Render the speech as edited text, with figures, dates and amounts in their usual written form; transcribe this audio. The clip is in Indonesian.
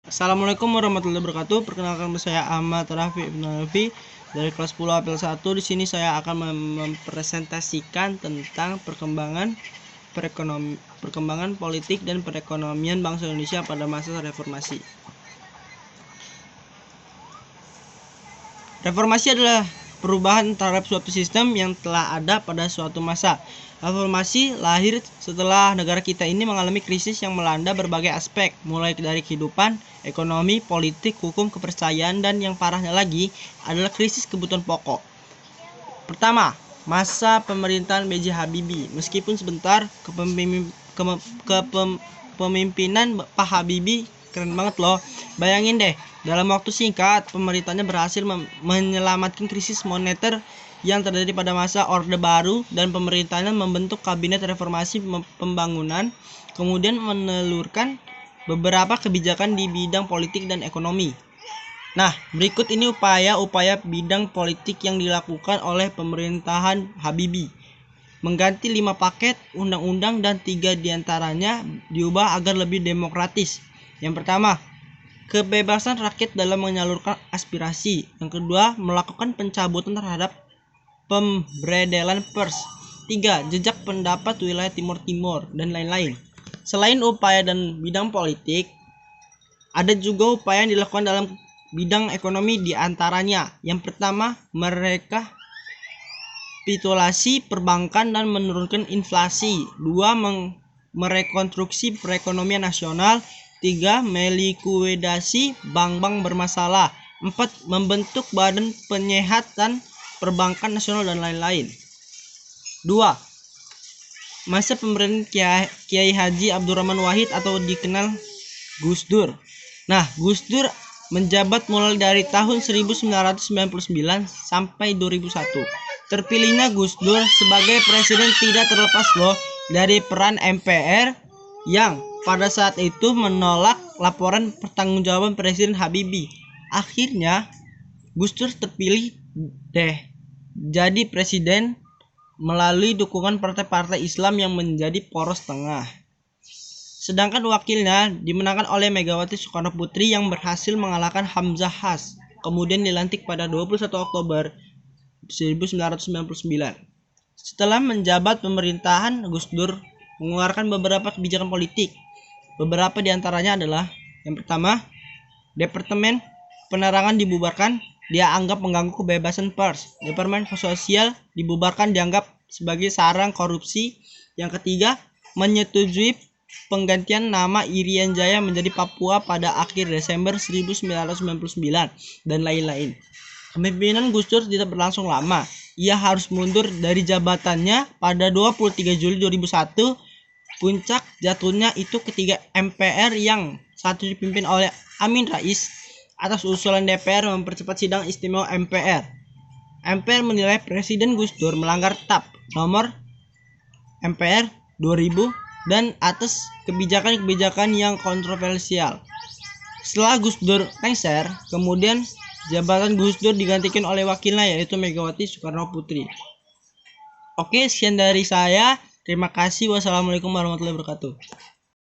Assalamualaikum warahmatullahi wabarakatuh. Perkenalkan saya Ahmad Rafi Ibnu Alfi dari kelas 10 Apel 1. Di sini saya akan mempresentasikan tentang perkembangan politik dan perekonomian bangsa Indonesia pada masa reformasi. Reformasi adalah perubahan terhadap suatu sistem yang telah ada pada suatu masa. Reformasi lahir setelah negara kita ini mengalami krisis yang melanda berbagai aspek, mulai dari kehidupan, ekonomi, politik, hukum, kepercayaan, dan yang parahnya lagi adalah krisis kebutuhan pokok. Pertama, masa pemerintahan B.J. Habibie. Meskipun sebentar, kepemimpinan Pak Habibie keren banget loh. Bayangin deh, dalam waktu singkat pemerintahnya berhasil menyelamatkan krisis moneter yang terjadi pada masa Orde Baru, dan pemerintahnya membentuk kabinet reformasi pembangunan, kemudian menelurkan beberapa kebijakan di bidang politik dan ekonomi. Nah, berikut ini upaya-upaya bidang politik yang dilakukan oleh pemerintahan Habibie. Mengganti 5 paket undang-undang dan 3 diantaranya diubah agar lebih demokratis. Yang pertama, kebebasan rakyat dalam menyalurkan aspirasi. Yang kedua, melakukan pencabutan terhadap pemberedelan pers. 3. Jejak pendapat wilayah Timur dan lain-lain. Selain upaya dan bidang politik, ada juga upaya yang dilakukan dalam bidang ekonomi, di antaranya. Yang pertama, mereka rekapitulasi perbankan dan menurunkan inflasi. 2. Merekonstruksi perekonomian nasional. 3. Melikuidasi bank-bank bermasalah. 4. Membentuk badan penyehatan perbankan nasional dan lain-lain. 2. Masa pemerintahan Kiai Haji Abdurrahman Wahid atau dikenal Gus Dur. Nah, Gus Dur menjabat mulai dari tahun 1999 sampai 2001. Terpilihnya Gus Dur sebagai presiden tidak terlepas loh dari peran MPR yang pada saat itu menolak laporan pertanggungjawaban Presiden Habibie. Akhirnya Gus Dur terpilih jadi presiden melalui dukungan partai-partai Islam yang menjadi poros tengah. Sedangkan wakilnya dimenangkan oleh Megawati Soekarno Putri yang berhasil mengalahkan Hamzah Has, kemudian dilantik pada 21 Oktober 1999. Setelah menjabat pemerintahan, Gus Dur mengeluarkan beberapa kebijakan politik. Beberapa diantaranya adalah: yang pertama, Departemen Penerangan dibubarkan, dia anggap mengganggu kebebasan pers. Departemen Sosial dibubarkan, dianggap sebagai sarang korupsi. Yang ketiga, menyetujui penggantian nama Irian Jaya menjadi Papua pada akhir Desember 1999 dan lain-lain. Kepemimpinan Gus Dur tidak berlangsung lama. Ia harus mundur dari jabatannya pada 23 Juli 2001. Puncak jatuhnya itu ketika MPR yang satu dipimpin oleh Amin Rais atas usulan DPR mempercepat sidang istimewa MPR. MPR menilai Presiden Gus Dur melanggar TAP nomor MPR 2000 dan atas kebijakan-kebijakan yang kontroversial. Setelah Gus Dur lengser, kemudian jabatan Gus Dur digantikan oleh wakilnya, yaitu Megawati Soekarno Putri. Oke, sekian dari saya. Terima kasih. Wassalamualaikum warahmatullahi wabarakatuh.